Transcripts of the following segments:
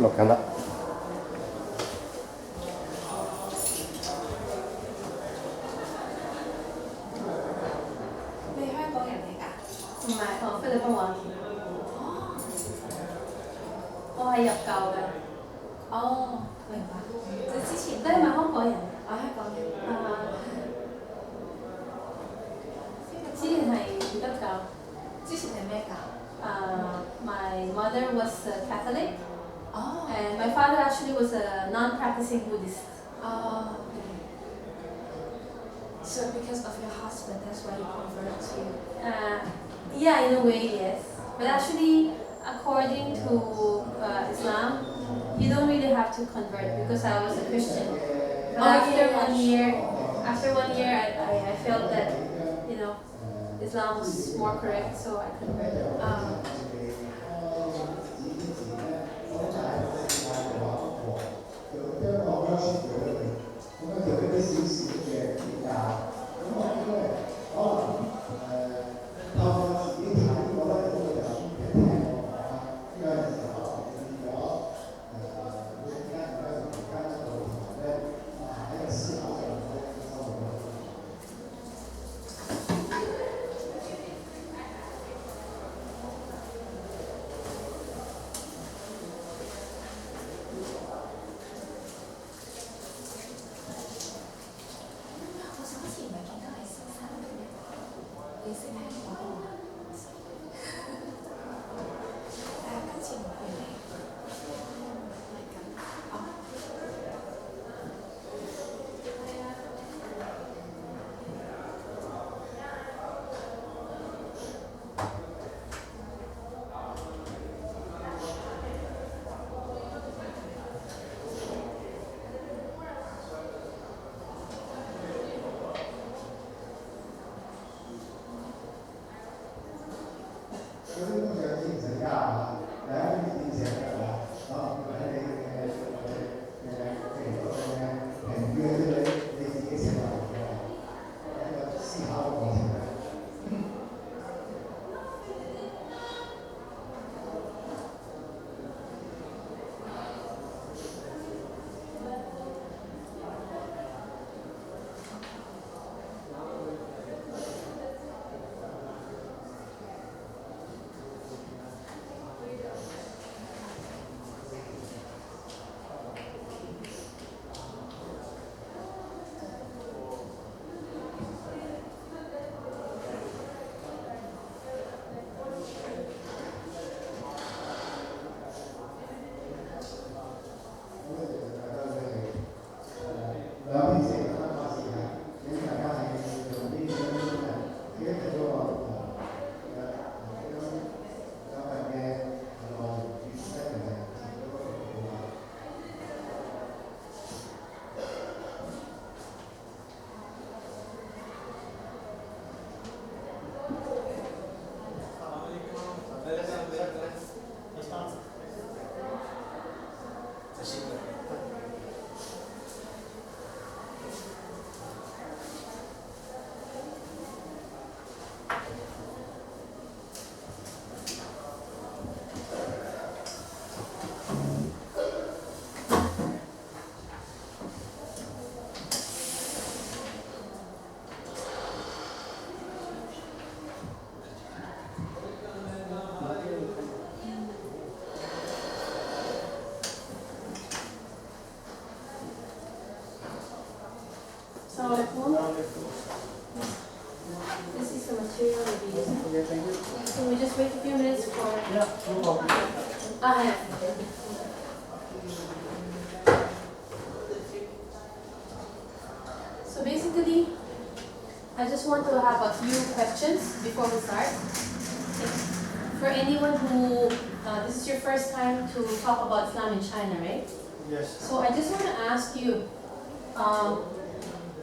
หลบกันละ你香港人嚟㗎？唔係，我菲律賓話。我係入教嘅。哦，明白。你之前你係咪香港人？我香港人。之前係基督教。之前係咩教My mother was a Catholic, 哦 and my father actually was a non-practicing Buddhist. So because of your husband, that's why you converted to. Yeah, in a way, yes. But actually, according to Islam, you don't really have to convert because I was a Christian. But after 1 year, I felt that, Islam was more correct, so I converted. This is the material we'll be using. Can we just wait a few minutes for... Yeah, no problem. Yeah. So basically, I just want to have a few questions before we start. For anyone who, this is your first time to talk about Islam in China, right? Yes. So I just want to ask you,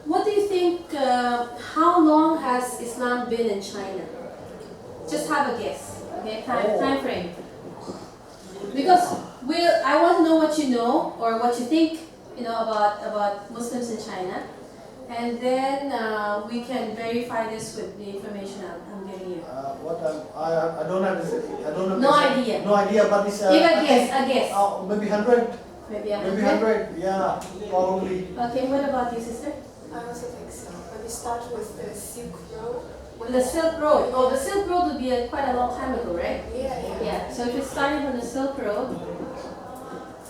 what do you think, how long has Islam been in China? Just have a guess, okay, time frame. Because I want to know what you know or what you think, about Muslims in China. And then we can verify this with the information I'm giving you. I don't have this. I don't know. No idea. No idea, but it's. Give a guess. Maybe 100. Maybe Maybe 100. 100. Yeah, probably. Okay, what about you, sister? I also think so. But we start with the Silk Road. The Silk Road. Oh, the Silk Road would be quite a long time ago, right? Yeah. Yeah. So if it's starting from the Silk Road,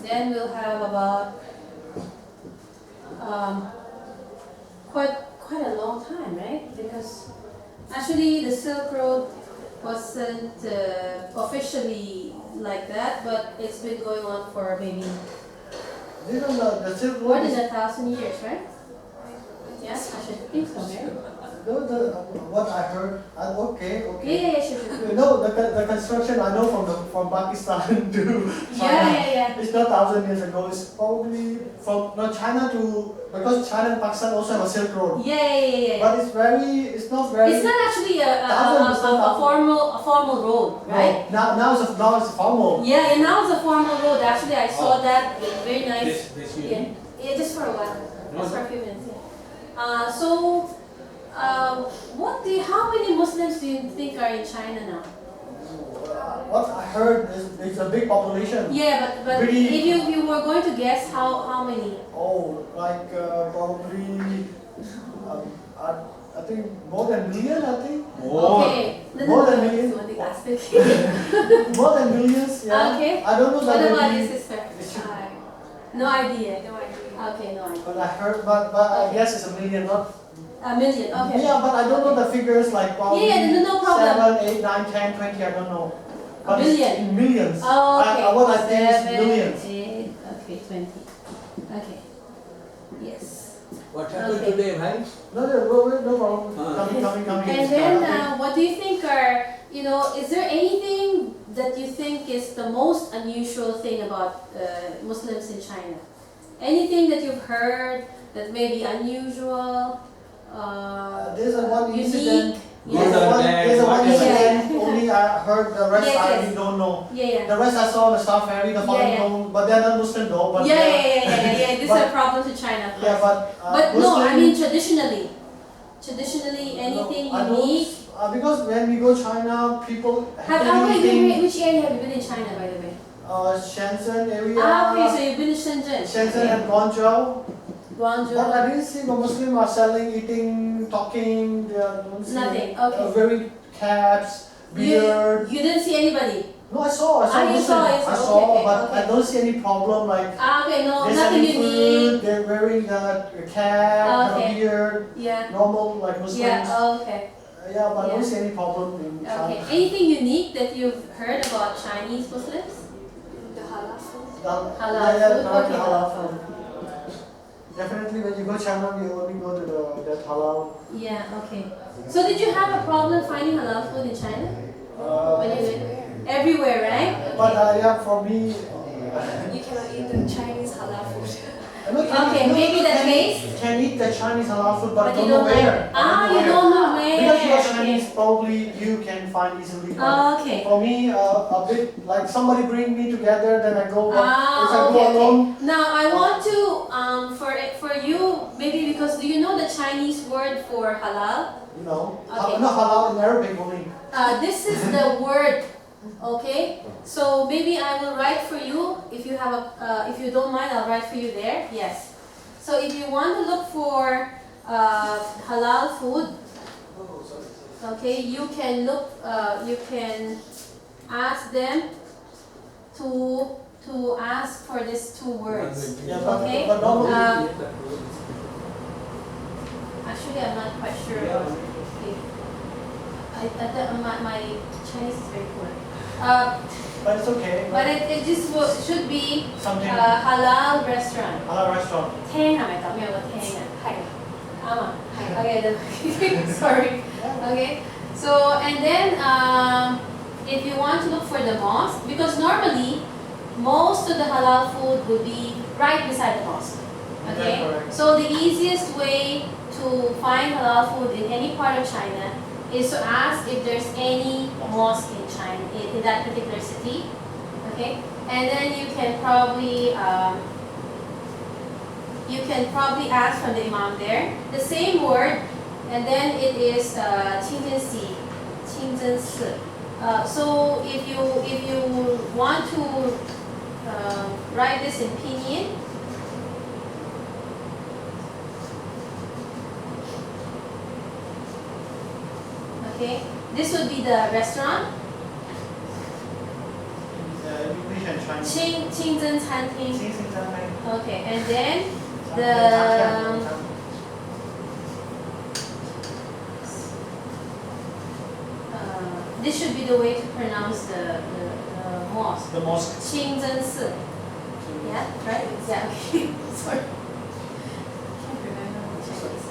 then we'll have about quite a long time, right? Because actually the Silk Road wasn't officially like that, but it's been going on for maybe Even the Silk more Road than is 1,000 years, right? Yes, I should think so, right? what I heard. Okay. Yeah, sure. You know the construction I know from Pakistan to China. Yeah. It's not 1,000 years ago. It's probably from China to, because China and Pakistan also have a Silk Road. Yeah. But it's not very. It's not actually a formal road, right? No, now it's a formal. Yeah, and now it's a formal road. Actually, I saw that. It's very nice. This Yeah, just for a while. Just for a few minutes. Yeah. How many Muslims do you think are in China now? What I heard is it's a big population. Yeah, but Really? if you were going to guess how many? Oh, like probably. I think more than million. I think. Okay. More than million. More than millions. Yeah. Okay. I don't know What that about maybe. your sister? No idea. Okay, no idea. But I heard, but I guess it's a million, not. A million. Okay. Yeah, but I don't know the figures like probably Yeah, no problem. 7, 8, 9, 10, 20. I don't know. A But it's million. in millions. Oh, okay. What I think is 7, millions. 8, okay, 20. Okay. Yes. What happened Okay. today, right? No, no problem. Coming. And then, what do you think are, is there anything that you think is the most unusual thing about Muslims in China? Anything that you've heard that may be unusual, There's a one unique? incident. Yes. There's a one Yeah. incident. Only I heard. The rest Yes, I yes. really don't know. Yeah. The rest I saw on the Star Ferry, the following Yeah. home, but they're not Muslim though. But Yeah. This is But- a problem to China, of Yeah, course. but No, I Muslim- mean traditionally, anything I don't- unique. Because when we go China, people Which area have you been in China, by the way? Shenzhen area. Okay, so you've been to Shenzhen. Shenzhen and Guangzhou. Guangzhou. But I didn't see the Muslim are selling, eating, talking. They don't see Nothing, okay. Wearing caps, beard. You didn't see anybody? No, I saw you Muslim. saw, I saw, okay, but okay. I don't see any problem like. Okay, no, They're nothing selling unique. food. They're wearing a cap, Okay. a beard, Yeah. normal like Muslims. Yeah, okay. Yeah, but I don't Yeah. see any problem in China. Okay. Anything unique that you've heard about Chinese Muslims? The halal food. Halal Yeah, food? correct, Okay, halal halal food. Definitely, when you go China, you only go to that halal. Yeah, okay. So did you have a problem finding halal food in China? When you went? Everywhere, right? But yeah, for me, You cannot eat the Chinese halal food. Okay, maybe the taste? Can eat the Chinese halal food, but But don't you know don't like. where. You don't know where. Because you're Okay. Chinese, probably you can find easily. But Okay. for me, a bit like somebody bring me together, then I go. But if I go Okay. alone, Now I want to for you maybe because do you know the Chinese word for halal? you know, Okay. not halal in Arabic only. This is the word. Okay, so maybe I will write for you if you have if you don't mind, I'll write for you there. Yes. So if you want to look for halal food, okay, you can look. You can ask them to ask for these two words. Yeah, but, Okay. but normally. Actually, I'm not quite sure. My Chinese is very poor. But it's okay. But it just should be Something halal restaurant. halal restaurant. 厅係咪咁樣個廳啊？係啱啊。Okay, then sorry. Okay, so and then if you want to look for the mosque, because normally most of the halal food would be right beside the mosque. Okay, Yeah, correct. so the easiest way to find halal food in any part of China is to ask if there's any mosque in China, in that particular city. Okay, and then you can probably you can probably ask from the imam there. The same word, and then it is qingzhenxi, qingzhensi. So if you want to write this in pinyin, okay, this would be the restaurant. English and Chinese. Qingzhen Canteen. Okay, and then this should be the way to pronounce the mosque. The mosque. Qingzhensi. Yeah, right? Yeah, okay. Sorry. Can't remember what Chinese.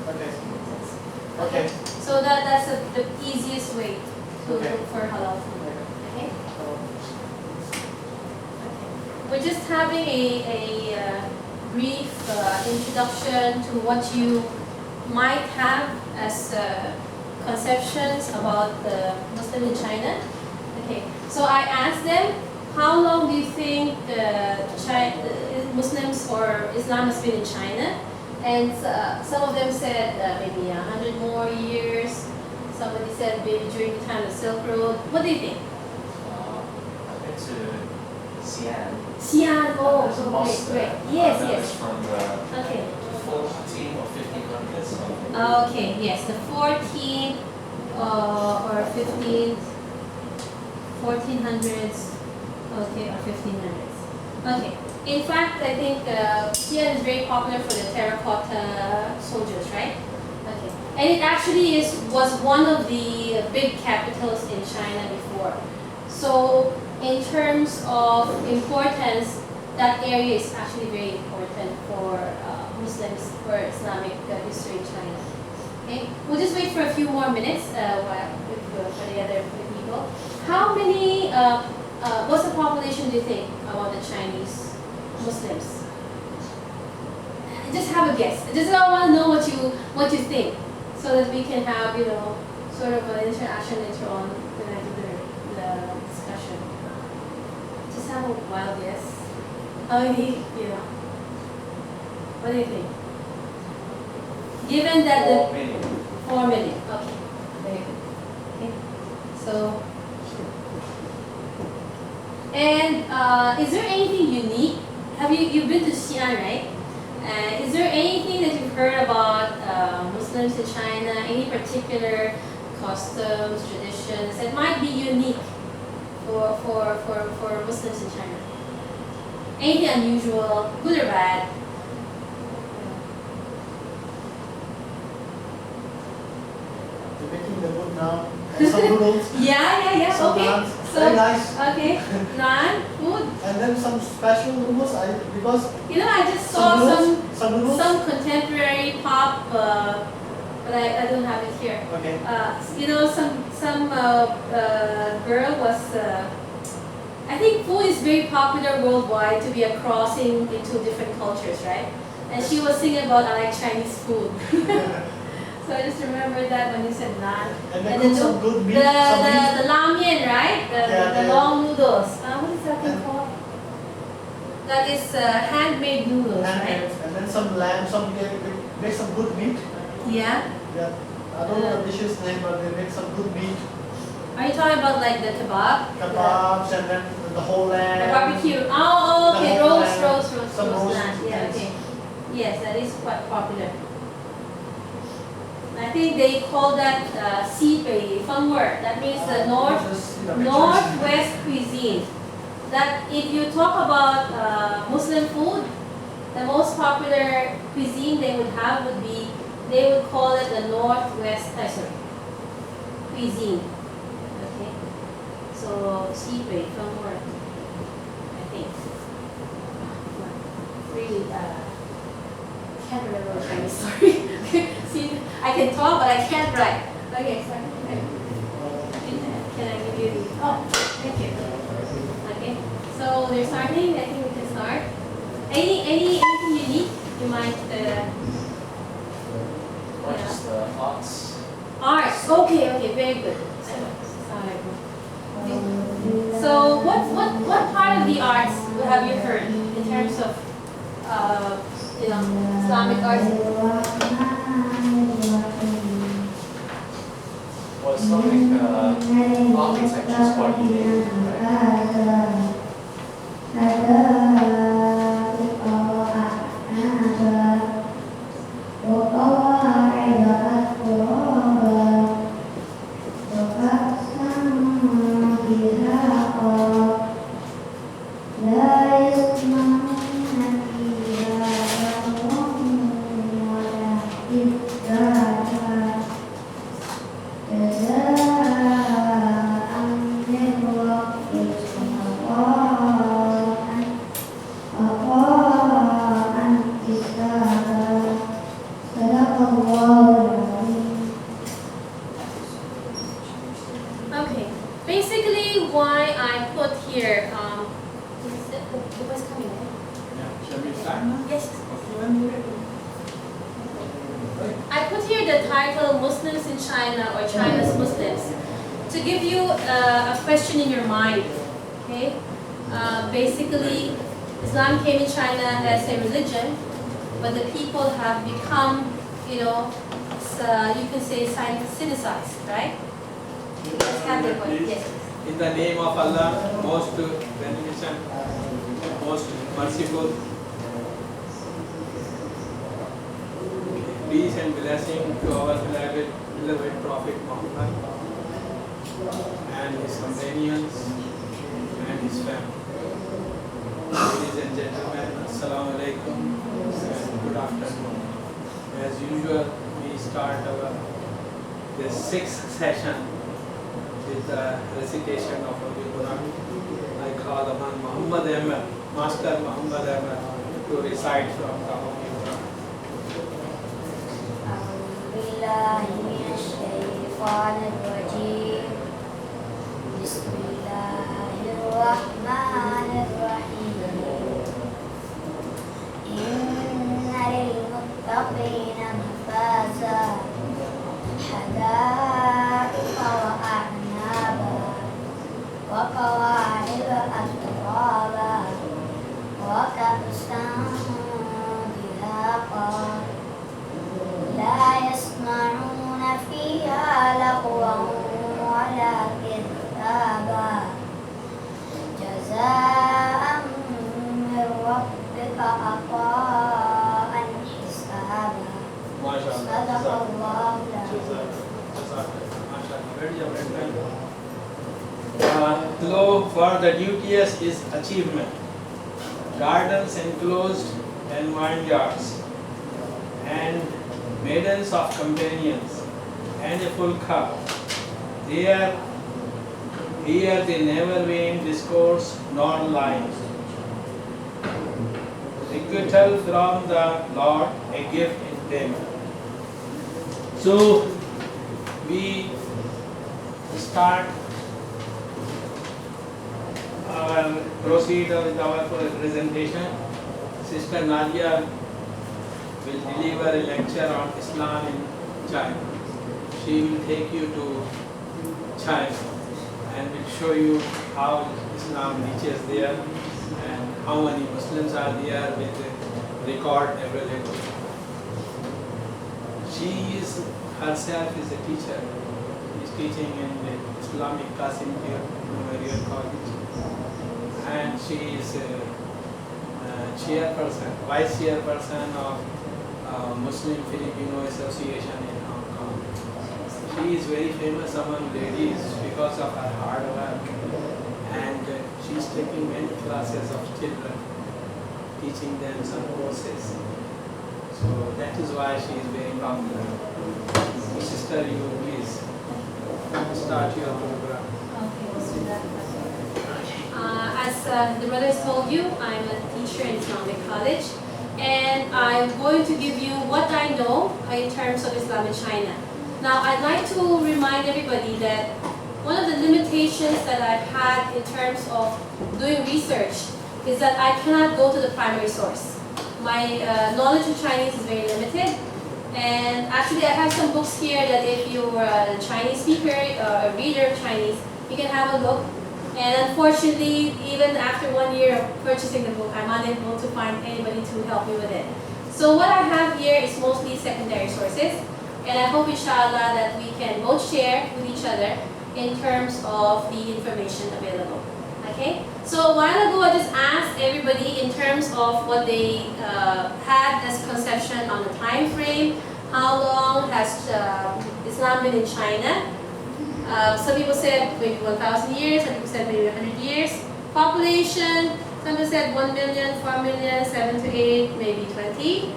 Okay. Okay. So that's the easiest way to Okay. look for halal food. Okay? We're just having a brief introduction to what you might have as conceptions about the Muslim in China. Okay, so I asked them, how long do you think Muslims or Islam has been in China? And some of them said maybe 100 more years. Somebody said maybe during the time of the Silk Road. What do you think? I've been to Xi'an. Xi'an, oh, There's a okay, mosque great. there. Yes, That yes. is from the Okay. 14 or 1500s. Okay, yes, the 14th or 15th, 1400s, okay, or 1500s. Okay, in fact, I think Xi'an is very popular for the terracotta soldiers, right? Okay, and it actually was one of the big capitals in China before. So, in terms of importance, that area is actually very important for Muslims, for Islamic history in China. Okay, we'll just wait for a few more minutes for the other people. How many? What's the population do you think about the Chinese Muslims? Just have a guess. Just I want to know what you think, so that we can have sort of an interaction later on when I do the discussion. Just have a wild guess. How many? What do you think? Given that 4 million. 4 million. Okay, very good. Okay, so. And is there anything unique? You've been to Xi'an, right? Is there anything that you've heard about Muslims in China? Any particular customs, traditions that might be unique for Muslims in China? Anything unusual, good or bad? They're making the wood now. And some noodles. Yeah. Some Okay. naans. So Very nice. okay, naan, food. And then some special noodles. Because I just saw some noodles. some contemporary pop, but I don't have it here. Okay. Some girl was. I think food is very popular worldwide to be a crossing into different cultures, right? And she was singing about I like Chinese food. So I just remember that when you said naan. And they And cook then some good meat. the lamien, right? The Yeah. long noodles. What is that thing called? That is handmade noodles, right? And then some lamb. They make some good meat. Yeah. Yeah. I don't know the dish's name, but they make some good meat. Are you talking about like the kebab? Kebabs and then the whole lamb. The barbecue. Oh, okay. The whole Roast lamb. Some lamb. roast, Yeah, yes. okay. Yes, that is quite popular. I think they call that Sipei Fengwer. That means the northwest cuisine. That if you talk about Muslim food, the most popular cuisine they would have they would call it the northwest cuisine. Okay, so Sipei Fengwer, I think. Really, can't remember what Chinese. Sorry. See, I can talk, but I can't write. Okay, sorry. Can I give you the? Oh, thank you. Okay, so they're starting. I think we can start. Anything unique you might? Or just arts. Arts. Okay, very good. Sorry. So what part of the arts have you heard in terms of Islamic arts? Well, Islamic architecture is quite unique, right? Okay, basically why I put here, it was coming in. Shall we start? Yes. I put here the title Muslims in China or China's Muslims to give you a question in your mind. Okay, basically Islam came in China as a religion, but the people have become, you can say Sinicized, right? Let's have the point. Yes. In the name of Allah, most beneficent, most merciful, peace and blessing to our beloved Prophet Muhammad and his companions and his family. Ladies and gentlemen, Assalamu alaikum and good afternoon. As usual, we start the sixth session with the recitation of Holy Quran. I call upon Muhammad Ahmed, Master Muhammad Ahmed, to recite from the Holy Quran. أعوذ بالله من الشيطان الرجيم بسم الله الرحمن الرحيم إن للمتقين مفازا حدائق وأعنابا وكواعب أترابا وكأسا دهاقا لا يسمعون فيها لغوا ولا كذابا جزاء من ربك عطاء حسابا صدق الله العظيم. Law for the duteous is achievement. Gardens enclosed and vineyards, and maidens of companions, and a full cup. Here they never vain discourse nor lies. Requital from the Lord, a gift in payment. So we start proceed with our presentation. Sister Nadia will deliver a lecture on Islam in China. She will take you to China and will show you how Islam reaches there and how many Muslims are there with the record available. She is herself is a teacher. She is teaching in the Islamic Qasim Memorial College, and she is vice chairperson of Muslim Filipino Association in Hong Kong. She is very famous among ladies because of her hard work, and she is taking many classes of children, teaching them some courses. So that is why she is very popular. Sister, you please start your program. As the brothers told you, I'm a teacher in Islamic College, and I'm going to give you what I know in terms of Islam in China. Now, I'd like to remind everybody that one of the limitations that I've had in terms of doing research is that I cannot go to the primary source. My knowledge of Chinese is very limited, and actually I have some books here that if you're a Chinese speaker or a reader of Chinese, You can have a look. And unfortunately, even after 1 year of purchasing the book, I'm unable to find anybody to help me with it. So what I have here is mostly secondary sources. And I hope, inshallah, that we can both share with each other in terms of the information available. Okay? So a while ago, I just asked everybody in terms of what they had as conception on the time frame. How long has Islam been in China? Some people said maybe 1,000 years, some people said maybe 100 years. Population, some people said 1 million, 4 million, 7 to 8, maybe 20.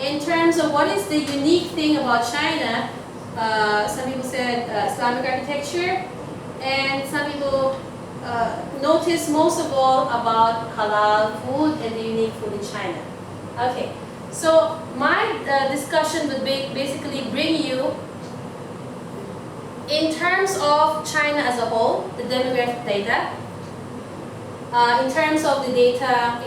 In terms of what is the unique thing about China, some people said Islamic architecture, and some people noticed most of all about halal food and the unique food in China. Okay, so my discussion would basically bring you in terms of China as a whole, the demographic data, in terms of the data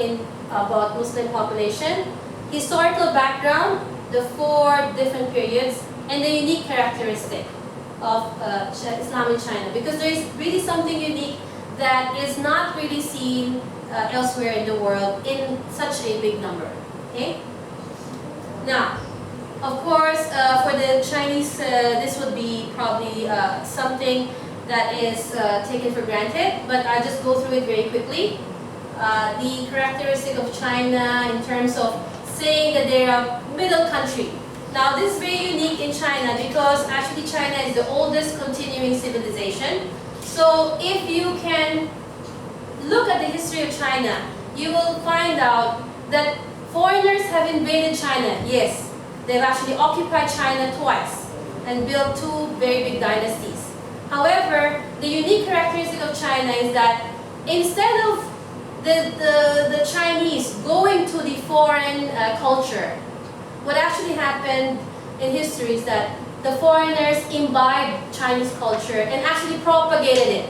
about Muslim population, historical background, the 4 different periods, and the unique characteristic of Islam in China. Because there is really something unique that is not really seen elsewhere in the world in such a big number. Okay? Now, of course, for the Chinese, this would be probably something that is taken for granted, but I'll just go through it very quickly. The characteristic of China in terms of saying that they're a middle country. Now, this is very unique in China because actually China is the oldest continuing civilization. So if you can look at the history of China, you will find out that foreigners have invaded China. Yes, they've actually occupied China twice and built 2 very big dynasties. However, the unique characteristic of China is that instead of the Chinese going to the foreign culture, what actually happened in history is that the foreigners imbibed Chinese culture and actually propagated it.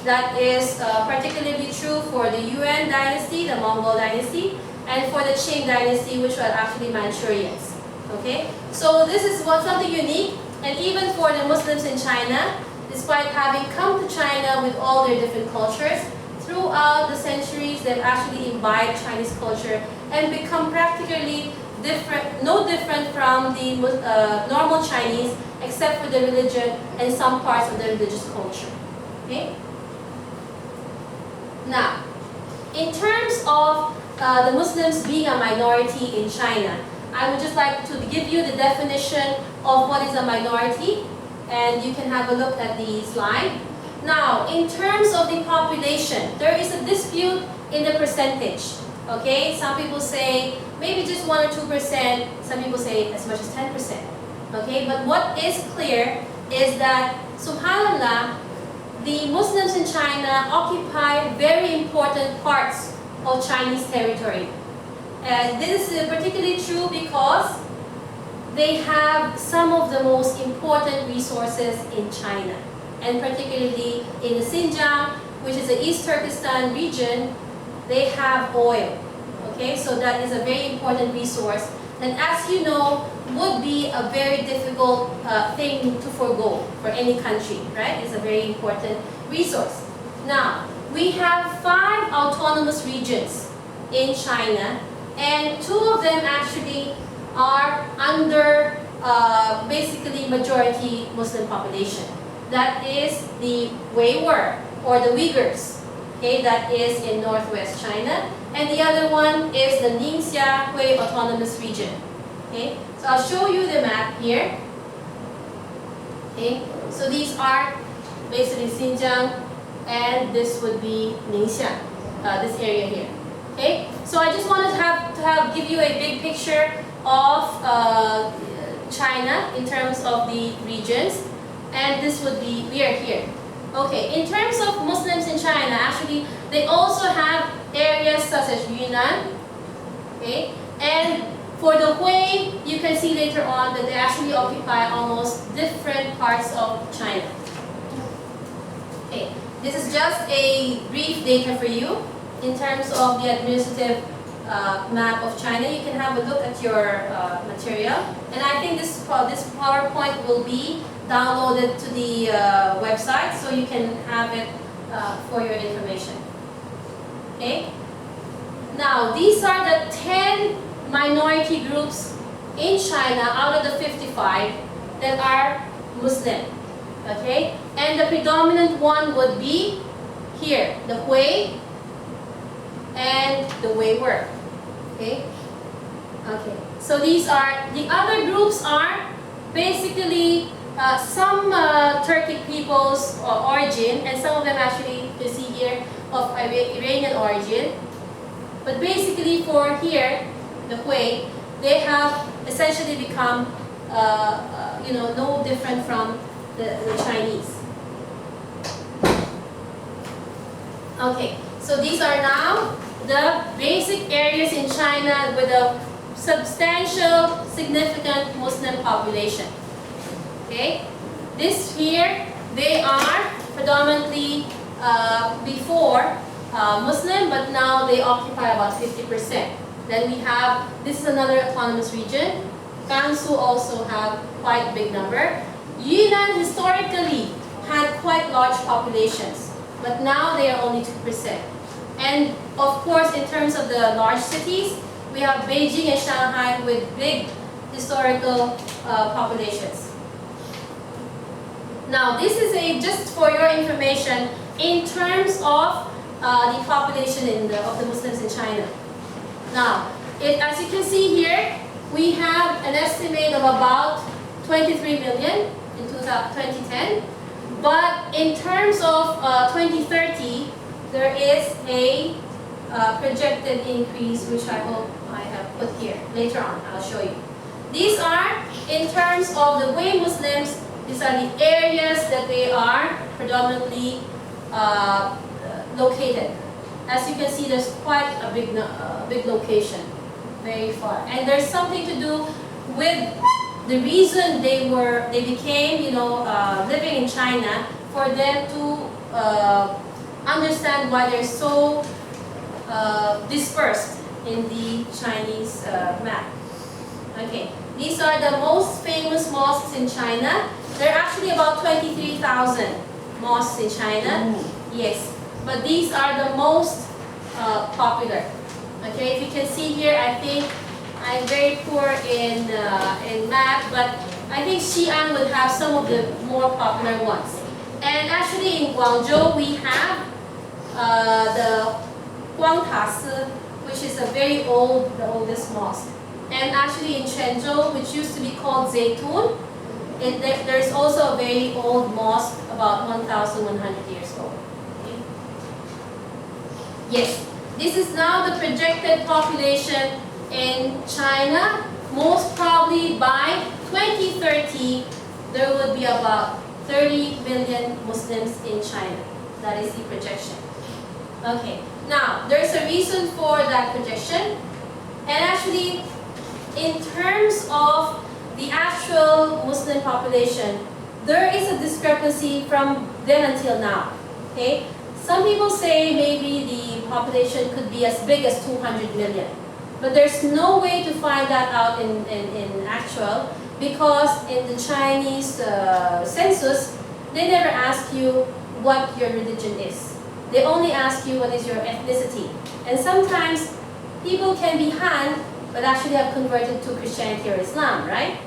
That is particularly true for the Yuan dynasty, the Mongol dynasty, and for the Qing dynasty, which were actually Manchurians. Okay, so this is something unique, and even for the Muslims in China, despite having come to China with all their different cultures, throughout the centuries, they've actually imbibed Chinese culture and become practically no different from the normal Chinese, except for the religion and some parts of the religious culture. Okay? Now, in terms of the Muslims being a minority in China, I would just like to give you the definition of what is a minority, and you can have a look at the slide. Now, in terms of the population, there is a dispute in the percentage. Okay, some people say maybe just 1 or 2%, some people say as much as 10%. Okay, but what is clear is that, subhanAllah, the Muslims in China occupy very important parts of Chinese territory. And this is particularly true because they have some of the most important resources in China, and particularly in the Xinjiang, which is the East Turkestan region, they have oil. Okay, so that is a very important resource, and as you know, would be a very difficult thing to forego for any country, right? It's a very important resource. Now, we have 5 autonomous regions in China, and 2 of them actually are under basically majority Muslim population. That is the Uyghur or the Uyghurs, okay, that is in northwest China, and the other one is the Ningxia Hui Autonomous Region. Okay, so I'll show you the map here. Okay, so these are basically Xinjiang, and this would be Ningxia, this area here. Okay, so I just wanted to give you a big picture of China in terms of the regions, and this would be, we are here. Okay, in terms of Muslims in China, actually, they also have areas such as Yunnan, okay, and for the Hui, you can see later on that they actually occupy almost different parts of China. Okay, this is just a brief data for you in terms of the administrative map of China. You can have a look at your material, and I think this PowerPoint will be downloaded to the website, so you can have it for your information. Okay? Now, these are the 10 minority groups in China out of the 55 that are Muslim. Okay? And the predominant one would be here, the Hui and the Weiwei. Okay? Okay. So these are, the other groups are basically some Turkic people's origin, and some of them actually, you see here, of Iranian origin. But basically for here, the Hui, they have essentially become, no different from the Chinese. Okay, so these are now the basic areas in China with a substantial, significant Muslim population. Okay, this here, they are predominantly before Muslim, but now they occupy about 50%. Then we have, this is another autonomous region. Gansu also have quite a big number. Yunnan historically had quite large populations, but now they are only 2%. And of course, in terms of the large cities, we have Beijing and Shanghai with big historical populations. Now, this is just for your information in terms of the population of the Muslims in China. Now, as you can see here, we have an estimate of about 23 million in 2010. But in terms of 2030, there is a projected increase, which I hope I have put here. Later on, I'll show you. These are, in terms of the Hui Muslims, these are the areas that they are predominantly located. As you can see, there's quite a big location, very far. And there's something to do with the reason they became, living in China, for them to understand why they're so dispersed in the Chinese map. Okay, these are the most famous mosques in China. There are actually about 23,000 mosques in China. Yes, but these are the most popular. Okay, if you can see here, I think I'm very poor in math, but I think Xi'an would have some of the more popular ones. And actually in Guangzhou, we have the Guangtasi, which is a very old, the oldest mosque. And actually in Quanzhou, which used to be called Zaytun, there's also a very old mosque, about 1,100 years old. Okay. Yes, this is now the projected population in China. Most probably by 2030, there would be about 30 million Muslims in China. That is the projection. Okay, now there's a reason for that projection. And actually, in terms of the actual Muslim population, there is a discrepancy from then until now. Okay, some people say maybe the population could be as big as 200 million. But there's no way to find that out in actual, because in the Chinese census, they never ask you what your religion is. They only ask you what is your ethnicity. And sometimes people can be Han, but actually have converted to Christianity or Islam, right?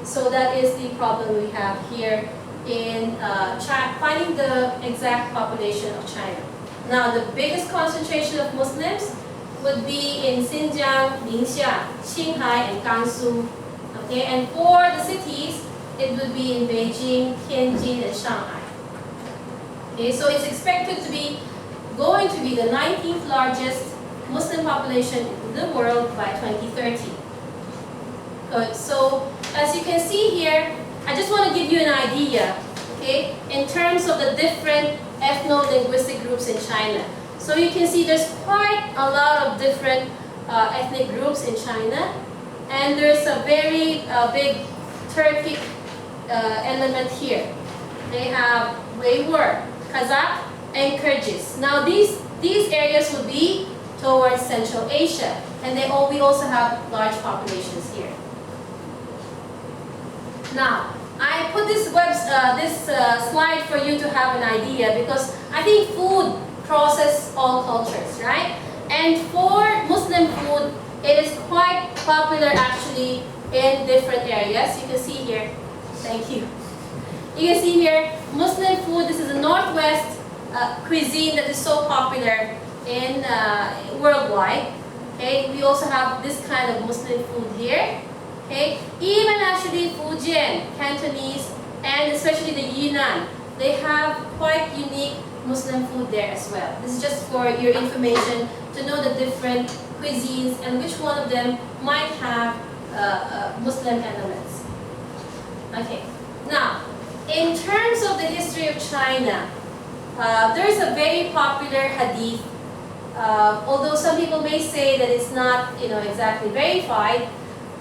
So that is the problem we have here in finding the exact population of China. Now, the biggest concentration of Muslims would be in Xinjiang, Ningxia, Qinghai, and Gansu. Okay, and for the cities, it would be in Beijing, Tianjin, and Shanghai. Okay, so it's expected to be going to be the 19th largest Muslim population in the world by 2030. Good. So as you can see here, I just want to give you an idea, okay, in terms of the different ethno-linguistic groups in China. So you can see there's quite a lot of different ethnic groups in China, and there's a very big Turkic element here. They have Weiwei, Kazakh, and Kyrgyz. Now these areas would be towards Central Asia, and we also have large populations here. Now, I put this slide for you to have an idea because I think food crosses all cultures, right? And for Muslim food, it is quite popular actually in different areas. You can see here. Thank you. You can see here Muslim food. This is a Northwest cuisine that is so popular in worldwide. Okay, we also have this kind of Muslim food here. Okay, even actually Fujian, Cantonese, and especially the Yunnan, they have quite unique Muslim food there as well. This is just for your information to know the different cuisines and which one of them might have Muslim elements. Okay, now in terms of the history of China, there is a very popular hadith. Although some people may say that it's not, exactly verified,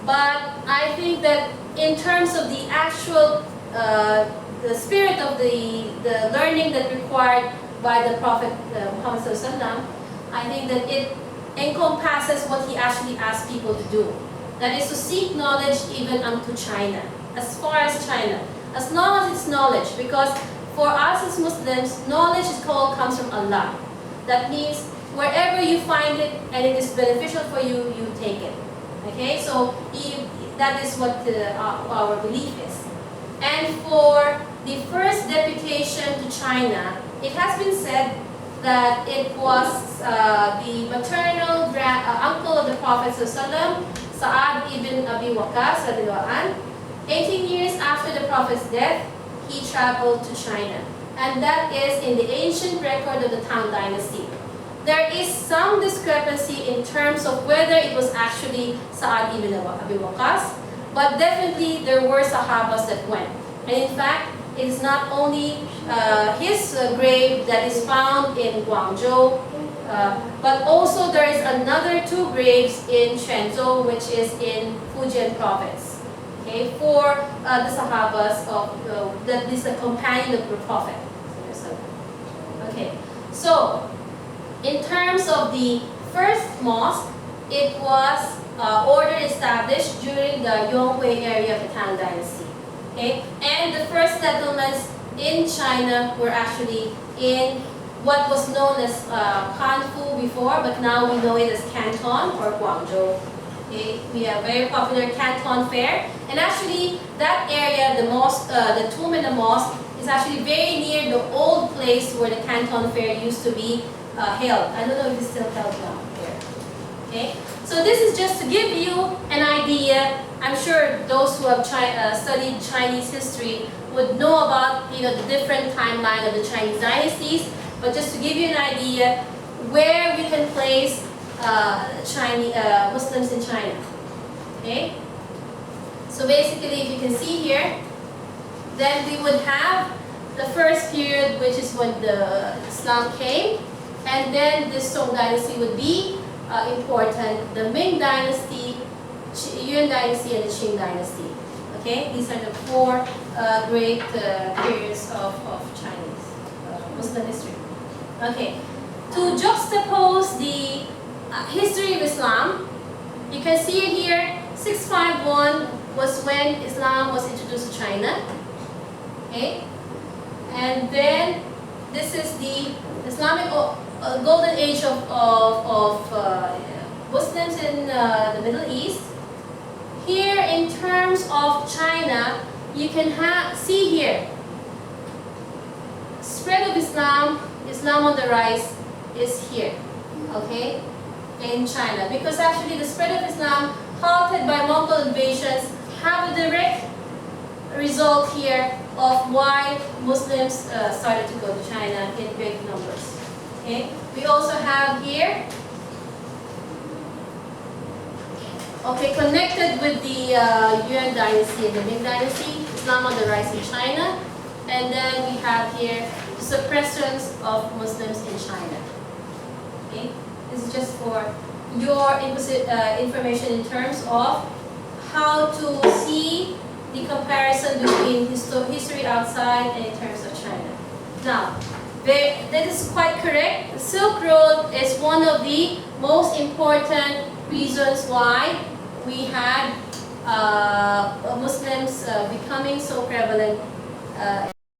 but I think that in terms of the actual, the spirit of the learning that required by the Prophet Muhammad SAW, I think that it encompasses what he actually asked people to do. That is to seek knowledge even unto China, as far as China, as long as it's knowledge, because for us as Muslims, knowledge comes from Allah. That means wherever you find it and it is beneficial for you, you take it. Okay, so that is what our belief is. And for the first deputation to China, it has been said that it was the maternal uncle of the Prophet ﷺ, Sa'ad ibn Abi Waqqas, 18 years after the Prophet's death, he traveled to China. And that is in the ancient record of the Tang Dynasty. There is some discrepancy in terms of whether it was actually Sa'ad ibn Abi Waqqas, but definitely there were Sahabas that went. And in fact, it is not only his grave that is found in Guangzhou, but also there is another 2 graves in Quanzhou, which is in Fujian province. Okay, for the Sahabas that is the companion of the Prophet. Okay, so in terms of the first mosque, it was ordered established during the Yonghui area of the Tang Dynasty. Okay, and the first settlements in China were actually in what was known as Kanfu before, but now we know it as Canton or Guangzhou. Okay, we have very popular Canton Fair, and actually that area, the mosque, the tomb and the mosque, is actually very near the old place where the Canton Fair used to be held. I don't know if it's still held now here. Okay, so this is just to give you an idea. I'm sure those who have studied Chinese history would know about the different timeline of the Chinese dynasties. But just to give you an idea where we can place Muslims in China. Okay, so basically, if you can see here, then we would have the first period, which is when the Islam came. And then this Song dynasty would be important. The Ming dynasty, Yuan dynasty, and the Qing dynasty. Okay, these are the 4 great periods of Chinese Muslim history. Okay, to juxtapose the history of Islam, you can see it here. 651 was when Islam was introduced to China. Okay, and then this is the Islamic golden age of Muslims in the Middle East. Here, in terms of China, you can see here, spread of Islam on the rise is here, okay, in China. Because actually the spread of Islam halted by Mongol invasions have a direct result here of why Muslims started to go to China in great numbers. Okay, we also have here, okay, connected with the Yuan dynasty and the Ming dynasty, Islam on the rise in China, and then we have here the suppressions of Muslims in China. Okay, this is just for your information in terms of how to see the comparison between history outside and in terms of China. Now, that is quite correct. The Silk Road is one of the most important reasons why we had Muslims becoming so prevalent